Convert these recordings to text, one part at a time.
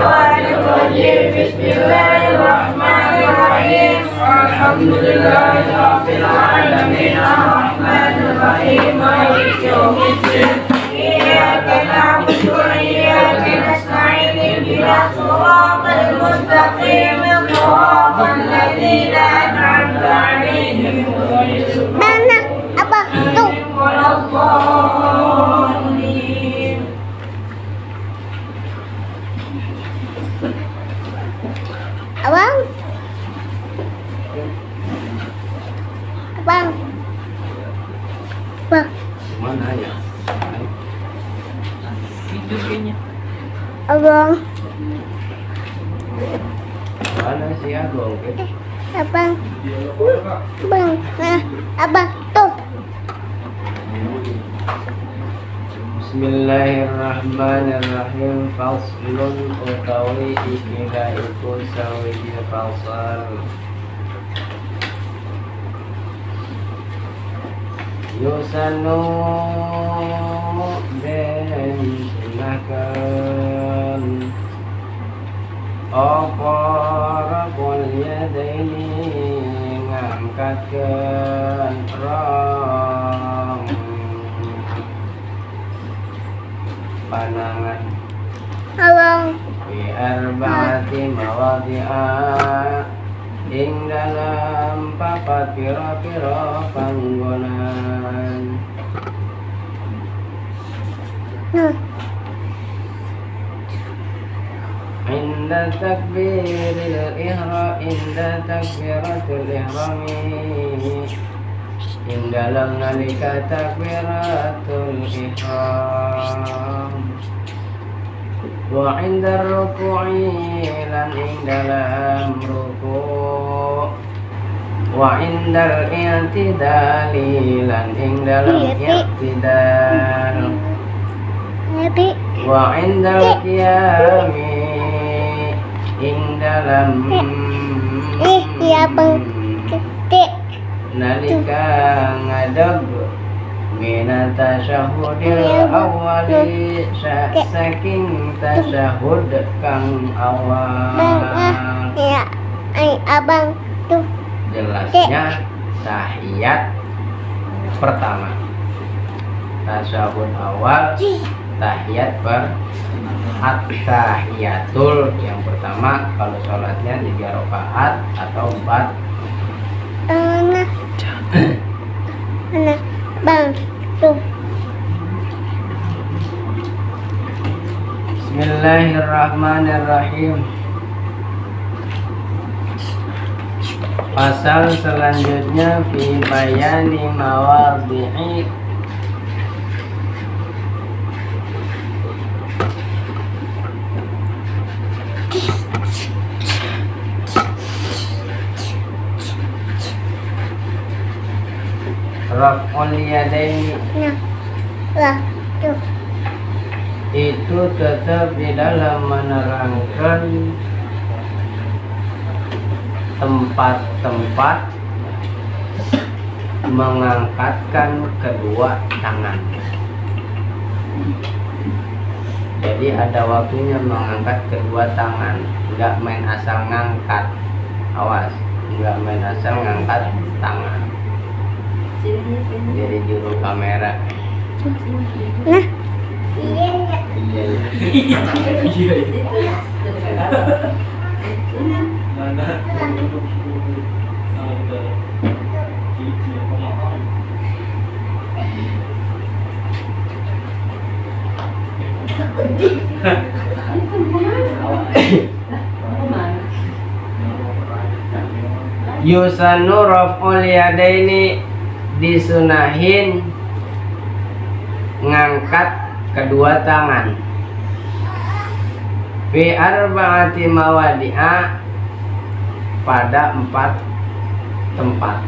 Bismillahirrahmanirrahim. Alhamdulillahirabbil alamin. Arrahmanirrahim. Maliki yaumiddin. Iyyaka na'budu wa iyyaka nasta'in. Ihdinas siratal mustaqim. Siratal ladzina an'amta 'alaihim ghairil maghdubi 'alaihim waladdallin. Abang. Abang. Abang. Mana ya? Abang. Mana si Abang? Abang. Abang. Nah, abang tuh. Bismillahirrahmanirrahim. Faslun utawi ikilah iku sawiji fasal. Yusanu den sunahkan apa rabul yadaini ngangkatkeun rong panangan Abang. fi arba'ati mawadhi'a ing dalam papat pira-pira panggonan. Nah, Inda takbiratul ihrami ing dalam nalika takbiratul ihram. Wa inda ruku'i lan ing dalam ruku'. Wa indal i'tidali lan ing dalam i'tidal. nanti Wa indal qiyami ing dalam iya bang gede. nalika ngadeg mina tasyahudil awali saking tasyahud kang awal. Iya, abang tuh. Jelasnya tahiyat pertama, tasyahud awal, tahiyat at-tahiyatul yang pertama kalau sholatnya 3 rakaat atau 4. Nah, nah, bang tuh. Bismillahirrahmanirrahim. Pasal selanjutnya fi bayani mawadhi'i raf'ul yadaini. Nah, lah tuh. Itu tetap di dalam menerangkan tempat-tempat mengangkatkan kedua tangan. Jadi ada waktunya mengangkat kedua tangan, nggak main asal ngangkat. Awas, nggak main asal ngangkat tangan. Jadi juru kamera. Nah, iya. Yusanu raf'ul yadaini, disunahin ngangkat kedua tangan. Fi arba'ati mawadi'a, pada 4 tempat.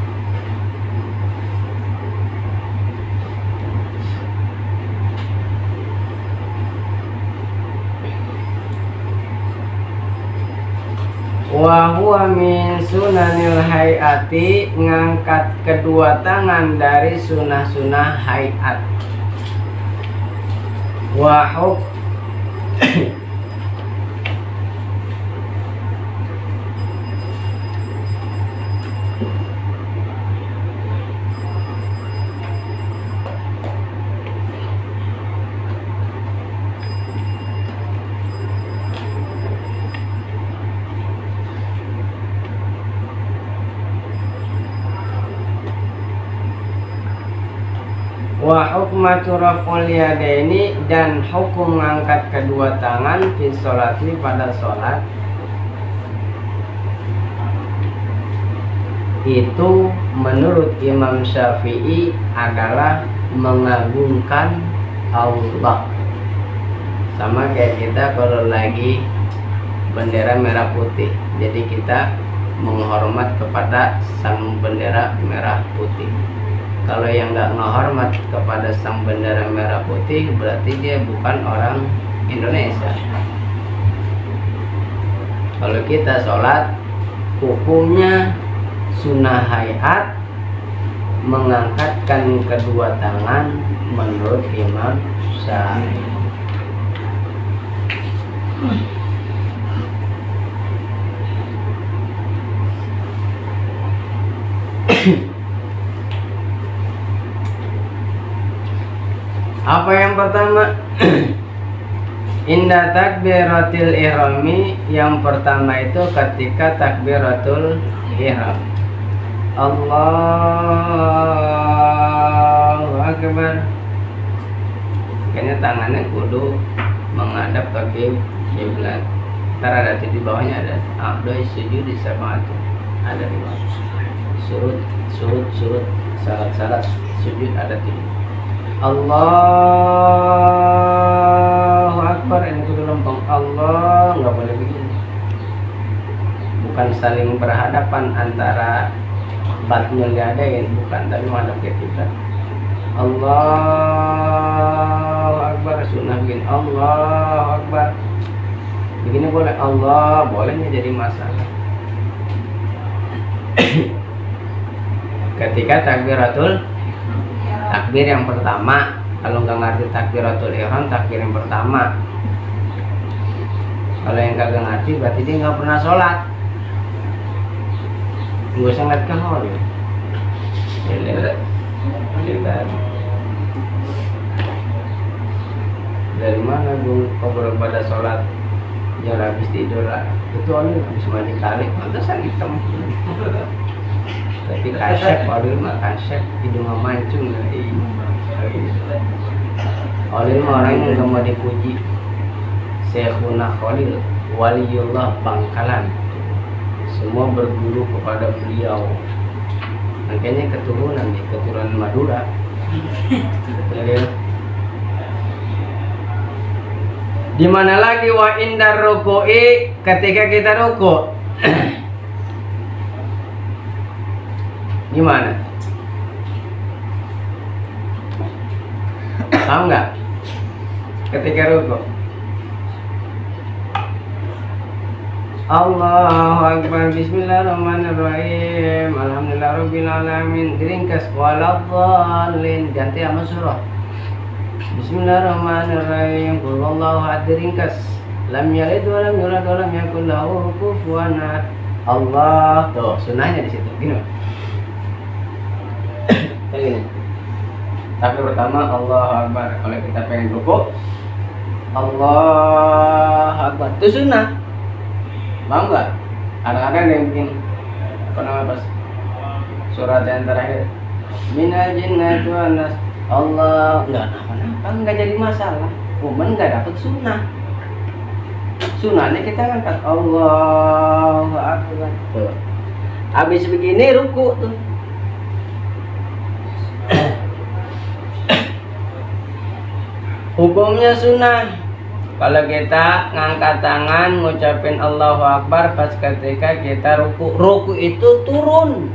Wa huwa min sunanil hayati, ngangkat kedua tangan dari sunah-sunah hayat. Wa hukmatu raf'ul yadaini, dan hukum mengangkat kedua tangan fi sholati pada sholat itu menurut Imam Syafi'i adalah mengagungkan Allah. Sama kayak kita kalau lagi bendera merah putih, jadi kita menghormat kepada sang bendera merah putih. Kalau yang nggak menghormat kepada sang bendera merah putih, berarti dia bukan orang Indonesia. Kalau kita sholat, hukumnya sunnah hayat mengangkatkan kedua tangan menurut Imam Syafi'i. Apa yang pertama? Indah takbiratul ihrami, yang pertama itu ketika takbiratul ihram. Allahu Akbar. Kayaknya tangannya kudu menghadap ke kiblat. Ntar ada di bawahnya ada doi sujud di sabah itu. Ada di bawah. Surut, salat sujud ada di. Allahu Akbar, ini kudu lempeng. Allah, nggak boleh begini. Bukan saling berhadapan antara batnya diadain, bukan, tapi menghadap ke kiblat. Allahu Akbar, sunnah begini. Allahu Akbar, begini boleh. Allah bolehnya jadi masalah. Ketika takbir yang pertama, kalau nggak ngerti takbiratul ihram, takbir yang pertama. Kalau yang kagak ngerti berarti dia nggak pernah sholat. Gue sangat kahor ya. Dari mana gue ngobrol pada sholat yang habis tidur lah. Itu oleh habis mandi kali, pantasan hitam. Tapi kasyaf, oleh mah kasyaf, hidung mancung lah. Oleh mah orang yang nggak mau dipuji. Syekhuna Khalil, waliullah Bangkalan, semua berguru kepada beliau. Makanya keturunan nih, keturunan Madura. Di mana lagi wa indar ruku'i, ketika kita ruku'. Gimana? Tahu nggak? Ketika ruku'. Allahu Akbar, bismillahirrahmanirrahim, alhamdulillahirabbil alamin, diringkas waladhdallin, ganti sama surah. Bismillahirrahmanirrahim, qul huwallahu ahad, diringkas, lam yalid wa lam yulad wa lam yakul lahu kufuwan ahad. Allah, tuh sunahnya di situ. Gini. Kayak gini. Tapi pertama Allahu Akbar. Kalau kita pengen ruku', Allahu Akbar. Itu sunnah. Mau nggak? Kadang-kadang yang bikin apa namanya pas surat yang terakhir, minal jinnati wan nas, Allah nggak apa-apa, nggak jadi masalah. Cuman nggak dapat sunnah. Sunnahnya kita angkat Allahu Akbar. Tuh. Habis begini ruku tuh. Hukumnya sunnah. Kalau kita ngangkat tangan ngucapin Allahu Akbar pas ketika kita ruku. Ruku itu turun.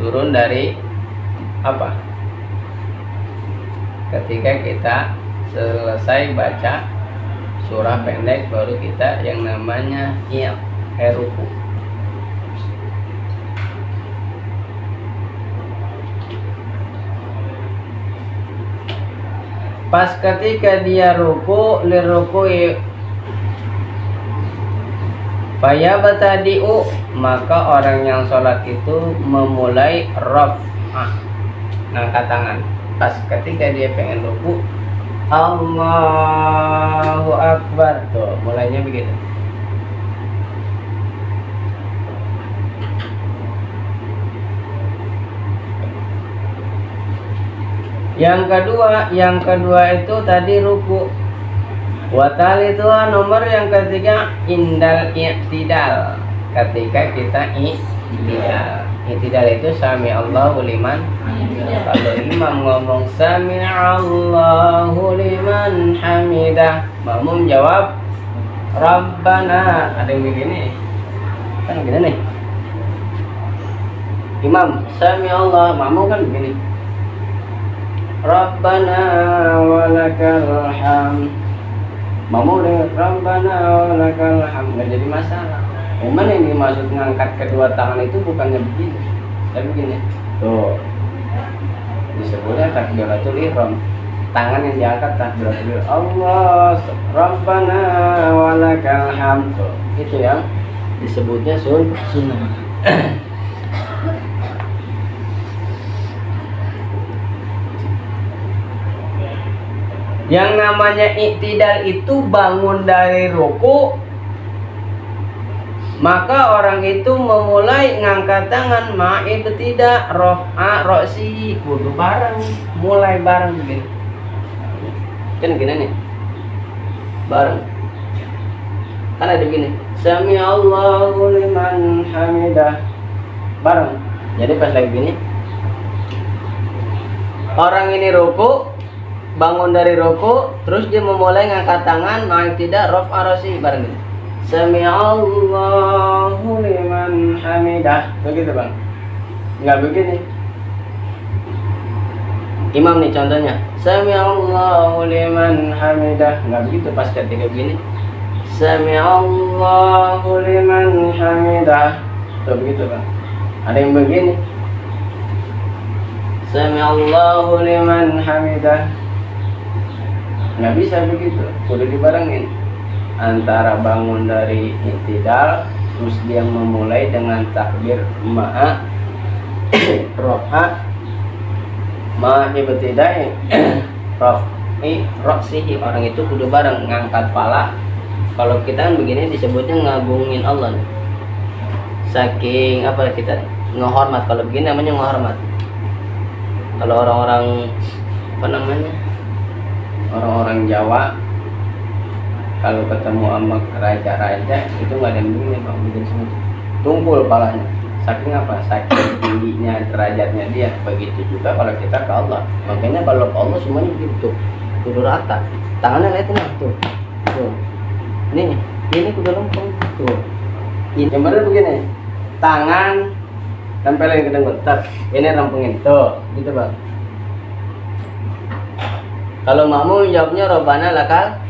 Turun dari apa? Ketika kita selesai baca surah pendek, baru kita yang namanya ruku. Pas ketika dia ruku, liruku'i fayabtadi'u, maka orang yang sholat itu memulai raf'ah, ngangkat tangan. Pas ketika dia pengen ruku, Allahu Akbar, tuh mulainya begitu. Yang kedua itu tadi ruku. Watali itu nomor yang ketiga indal i'tidal. Ketika kita i'tidal. I'tidal itu sami Allahu liman. Kalau imam ngomong sami Allahu liman hamidah, makmum jawab Rabbana. Ada yang begini. Kan begini nih. Imam sami Allah, makmum kan begini. Rabbana walakal hamd. Makmum dengan Rabbana walakal hamd, nggak jadi masalah. Memang yang dimaksud ngangkat kedua tangan itu bukannya begini, tapi begini. Tuh. Disebutnya takbiratul ihram. Tangan yang diangkat takbiratul ihram. Allah Rabbana walakal hamd. Itu yang disebutnya sunnah. Yang namanya i'tidal itu bangun dari ruku, maka orang itu memulai ngangkat tangan ma'ib tidak rof'a ro'si, kudu bareng, mulai bareng begini. Kan gini nih, bareng. Kan ada begini, sami Allahu liman hamidah, bareng. Jadi pas lagi gini, orang ini ruku, bangun dari ruku, terus dia memulai ngangkat tangan, ma'ib tidak rof'a ro'si, bareng gitu. Sami Allahu liman hamidah, begitu bang? Nggak begini. Imam nih contohnya, Sami Allahu liman hamidah, nggak begitu pas ketika begini. Sami Allahu liman hamidah, tuh begitu bang? Ada yang begini. Sami Allahu liman hamidah, nggak bisa begitu, udah dibarengin antara bangun dari i'tidal, terus dia memulai dengan takbir ma'a rofa ma'a ibtidai rofi roksihi, orang itu kudu bareng ngangkat pala. Kalau kita kan begini disebutnya ngagungin Allah nih. Saking apa kita ngehormat, kalau begini namanya ngehormat. Kalau orang-orang apa namanya, orang-orang Jawa kalau ketemu sama raja-raja itu nggak ada yang begini bang, bikin semut tumpul palanya. Saking apa? Saking tingginya derajatnya dia. Begitu juga kalau kita ke Allah. Makanya kalau ke Allah semuanya begitu, kudu rata. Tangannya lihat nih tuh, tuh. Ini kudu lempeng tuh. Ini yang benar begini, tangan tempelin ke dengkul, ini lempengin tuh, gitu bang. Kalau makmum jawabnya Rabbana lakal.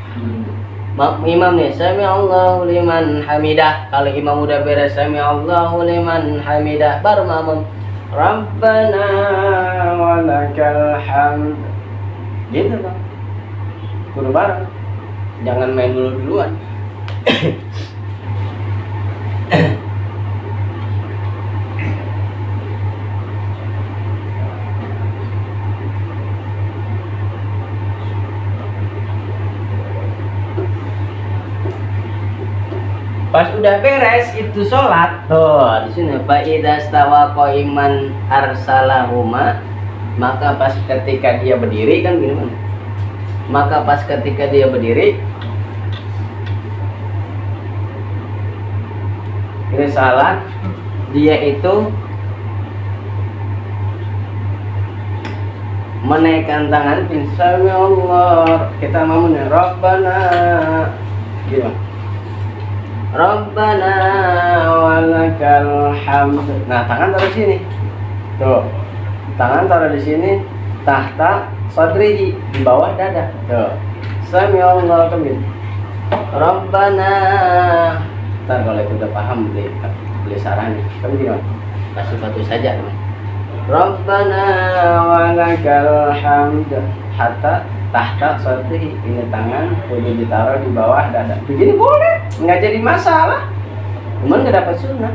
Imam nih sami Allahu liman hamidah. Kalau imam udah beres sami Allahu liman hamidah, baru makmum Rabbana walakal hamd. Gitu bang, kudu bareng, jangan main duluan. Pas udah beres itu sholat, tuh di sini fa idza stawa qaiman arsalahuma, maka pas ketika dia berdiri kan gini mana? Maka pas ketika dia berdiri, ini salat, dia itu menaikkan tangan, Sami Allah, kita mau nih Rabbana, gimana? Rabbana walakal hamd. Nah, tangan taruh sini. Tuh. Tangan taruh di sini, tahta sadrihi, di bawah dada. Tuh. Sami Allah kembali. Rabbana. Ntar kalau itu udah paham beli sarannya. Kamu gimana? Kasih batu saja, teman. Rabbana walakal hamd. Hatta tahta sadrihi, ini tangan kudu ditaruh di bawah dada. Begini boleh, nggak jadi masalah. Cuman nggak dapat sunnah.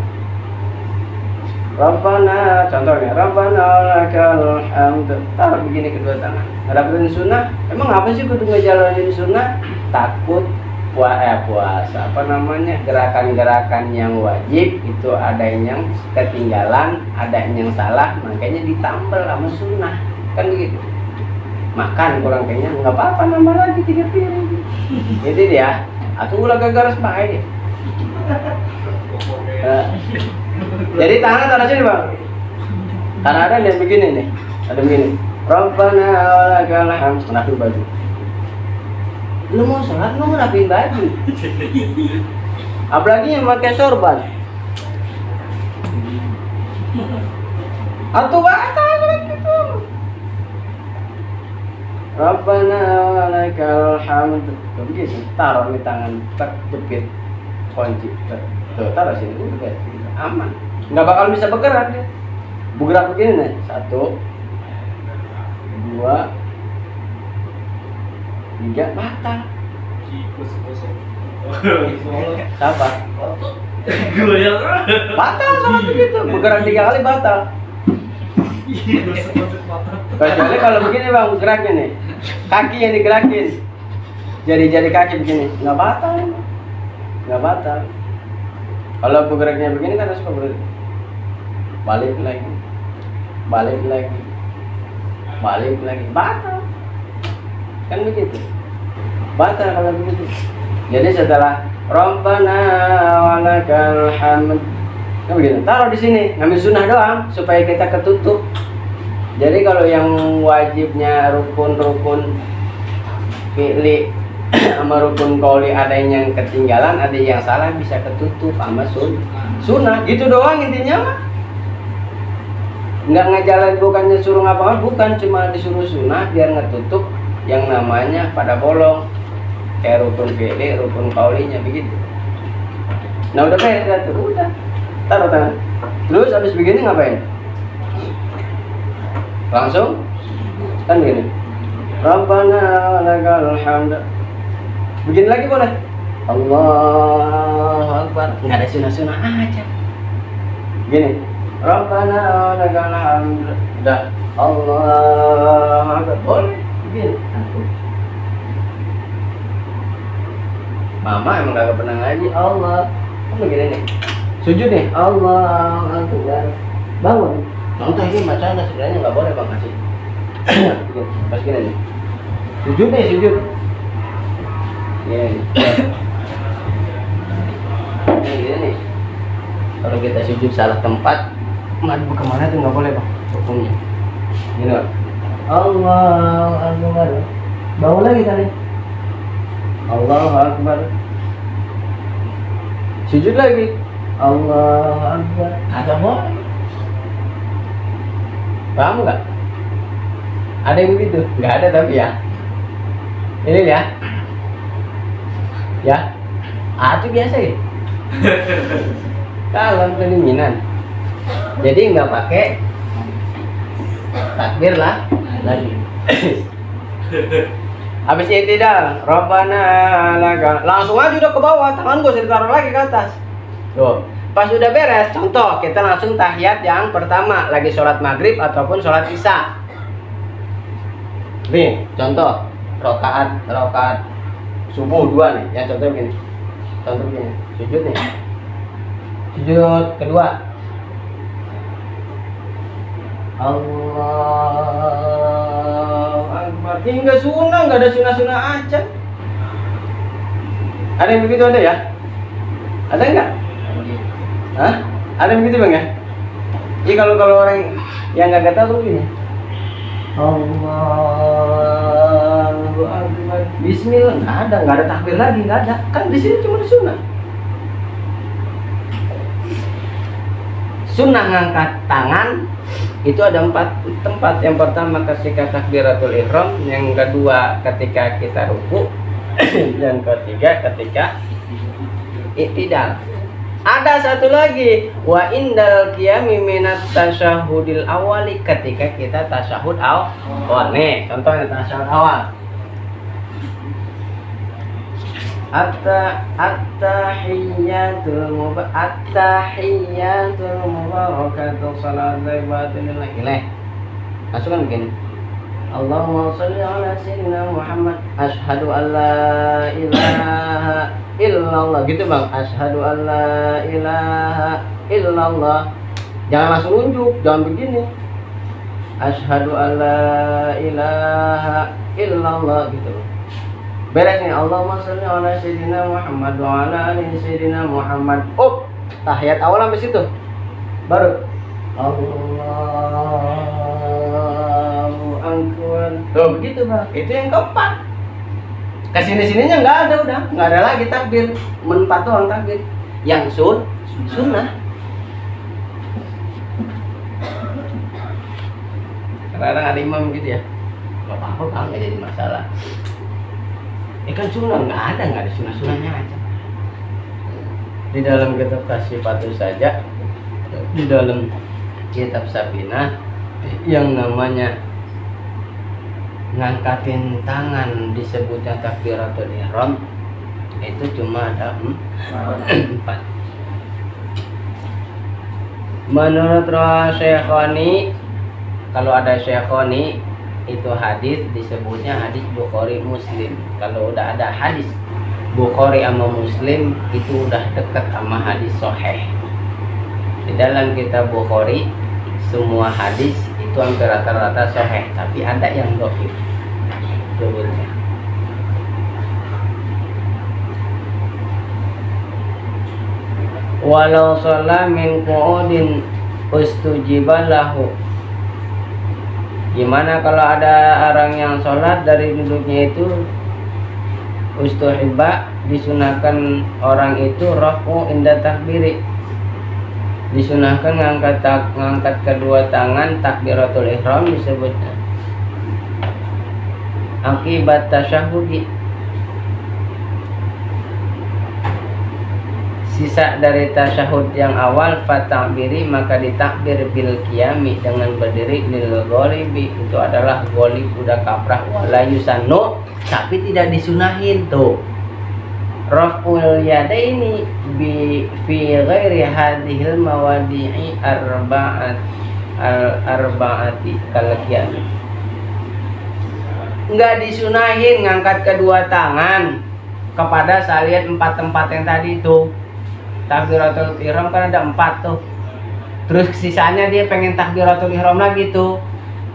Rabbana, contohnya Rabbana lakal hamd, taruh begini kedua tangan. Nggak dapetin sunnah. Emang apa sih kudu ngejalanin sunnah? Takut puasa, apa namanya, gerakan-gerakan yang wajib itu ada yang ketinggalan, ada yang salah, makanya ditambal sama sunnah, kan begitu. makan kurang kenyang, nggak apa-apa nambah lagi 3 piring. Itu dia. Atau ulah gagal sebagai dia. Jadi tangan taruh sini bang. Karena ada yang begini nih, ada begini. Rabbana walakal hamd, rapi baju. Lu mau sholat, lu ngerapiin baju. Apalagi yang pakai sorban. Atau batal gitu. Rabbana walakal hamd. Begitu, taruh di tangan, jepit, kunci, taruh sini, udah aman. Nggak bakal bisa bergerak dia. Bergerak begini nih, 1, 2, 3, batal. Siapa? Batal sama begitu, bergerak 3 kali batal. Kecuali kalau begini bang, geraknya nih, kaki yang digerakin, jari-jari kaki begini, nggak batal, nggak batal. Kalau bergeraknya begini kan harus bergerak, balik lagi, balik lagi, balik lagi, batal, kan begitu, batal kalau begitu. Jadi setelah Rabbana walakal hamd, kan begitu, taruh di sini, ngambil sunnah doang supaya kita ketutup. Jadi kalau yang wajibnya rukun-rukun fi'li sama rukun qauli ada yang ketinggalan, ada yang salah, bisa ketutup sama sunnah. Gitu doang intinya mah. Nggak ngejalan, bukannya suruh ngapa-ngapain, bukan, cuma disuruh sunnah biar ngetutup yang namanya pada bolong. Kayak rukun fi'li, rukun qaulinya begitu. Nah udah beres tuh, udah taruh tangan. Terus habis begini ngapain? Langsung kan gini. Rabbana lakal hamd. Begini lagi boleh. Allahu akbar. Enggak ada sunah-sunah aja. Gini. Rabbana lakal hamd. Udah. Allahu akbar. Boleh. Begini. Mama emang gak pernah ngaji. Allah. Kan begini nih. Sujud nih. Allahu akbar. Bangun. Contoh ini bacaan sebenarnya nggak boleh bang kasih. Pas gini nih, sujud nih, sujud. Ya, ini gini nih. Kalau kita sujud salah tempat, madu kemana tuh nggak boleh bang, hukumnya. Gini bang. Allahu akbar. Bangun lagi tadi. Allahu akbar. Sujud lagi. Allahu akbar. Agak boleh. Paham nggak? Ada yang begitu? Nggak ada tapi ya. Ini ya. Ya. Itu biasa ya. Kalau kedinginan. Jadi nggak pakai takbir lah lagi. Habis i'tidal, Rabbana lakal. Langsung aja udah ke bawah, tangan gue ditaruh lagi ke atas. Tuh. Pas udah beres, contoh kita langsung tahiyat yang pertama, lagi sholat maghrib ataupun sholat isya. Nih, contoh rokaat subuh 2 nih, ya contoh begini. Contoh begini, sujud nih. Sujud kedua. Allahu akbar. Hingga sunnah, nggak ada sunnah-sunnah aja. Ada yang begitu ada ya? Ada nggak? Hah? Ada begitu bang ya? Jadi kalau orang yang nggak tahu begini. Allahu akbar. Bismillah, nggak ada takbir lagi, nggak ada. Kan di sini cuma sunnah. Sunnah ngangkat tangan itu ada 4 tempat. Yang pertama ketika takbiratul ihram, yang kedua ketika kita ruku, yang ketiga ketika i'tidal. Ada satu lagi, wa indal qiyami minat tasyahudil awali, ketika kita tasyahud awal. Nih, contohnya tasyahud awal. At-tahiyyatul mubarakatuh salawatun lillahi. Masukkan begini. Allahumma sholli ala sayyidina Muhammad. Asyhadu an la ilaha illallah. Gitu bang. Asyhadu an la ilaha illallah. Jangan langsung nunjuk, jangan begini. asyhadu alla ilaha illallah gitu. Beres nih, Allahumma sholli ala sayyidina Muhammad wa ala ali sayyidina Muhammad. Oh, tahiyat awal sampai situ. Baru Allahu akbar. Tuh begitu, Bang. Itu yang keempat. Kesini-sininya nggak ada, udah nggak ada lagi takbir, menpat doang takbir. Yang sunnah. Kadang ada imam gitu ya, nggak apa-apa Bang, nggak jadi masalah. Kan sunnah nggak ada sunnah-sunnahnya aja. Di dalam kitab Kasyifatus saja, di dalam kitab Safinah yang namanya ngangkatin tangan disebutnya takbiratul ihram itu cuma ada 4. Menurut Syekhoni, kalau ada Syekhoni itu hadis disebutnya hadis Bukhari Muslim. Kalau udah ada hadis Bukhari sama Muslim itu udah dekat sama hadis Sahih. Di dalam kitab Bukhari semua hadis itu hampir rata-rata Sahih, tapi ada yang dhaif sebetulnya. Walau sholat min qu'udin ustujiba lahu. Gimana kalau ada orang yang sholat dari duduknya itu ustuhiba, disunahkan orang itu rafu inda takbiri, disunahkan ngangkat kedua tangan takbiratul ihram disebutnya akibat tasyahudi. Sisa dari tasyahud yang awal fatakbiri, maka ditakbir bil qiyami dengan berdiri, lil ghalibi itu adalah ghalib udah kaprah, wala yusannu tapi tidak disunahin tuh. Raf'ul yadaini bi fi ghairi hadhil mawadi'i arba'ati kal qiyami. Enggak disunahin ngangkat kedua tangan kepada salian 4 tempat yang tadi itu. Takbiratul ihram kan ada 4 tuh. Terus sisanya dia pengen takbiratul ihram lagi tuh.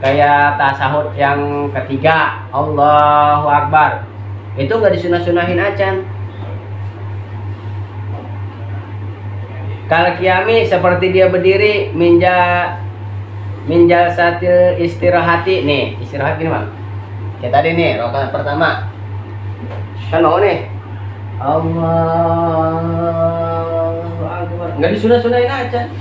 Kayak tasahud yang ketiga, Allahu Akbar. Itu enggak disunah-sunahin acan. Kal qiyami seperti dia berdiri minjal satil istirahati nih, istirahat gini Bang. Kayak tadi nih, rakaat pertama. Kan mau nih. Allahu Akbar. Enggak disunah-sunahin acan.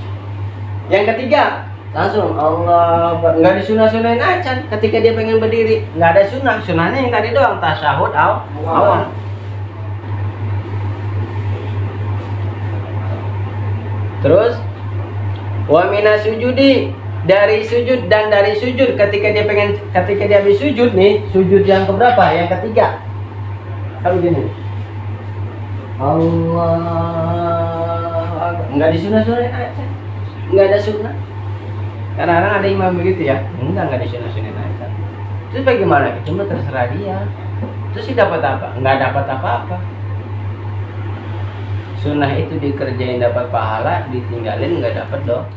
Yang ketiga, langsung Allah, enggak disunah-sunahin acan ketika dia pengen berdiri. Enggak ada sunnah, sunnahnya yang tadi doang, tasyahud awal. Terus wa minas sujudi, dari sujud dan dari sujud ketika dia habis sujud nih, sujud yang keberapa? Yang ketiga. Kalau gini. Allah, enggak disunah-sunahin aja. Enggak ada sunnah. Kadang-kadang ada imam begitu ya. Enggak disunah-sunahin aja. Terus bagaimana? Cuma terserah dia. Terus sih dapat apa? Enggak dapat apa-apa. Sunnah itu dikerjain dapat pahala, ditinggalin nggak dapat doh.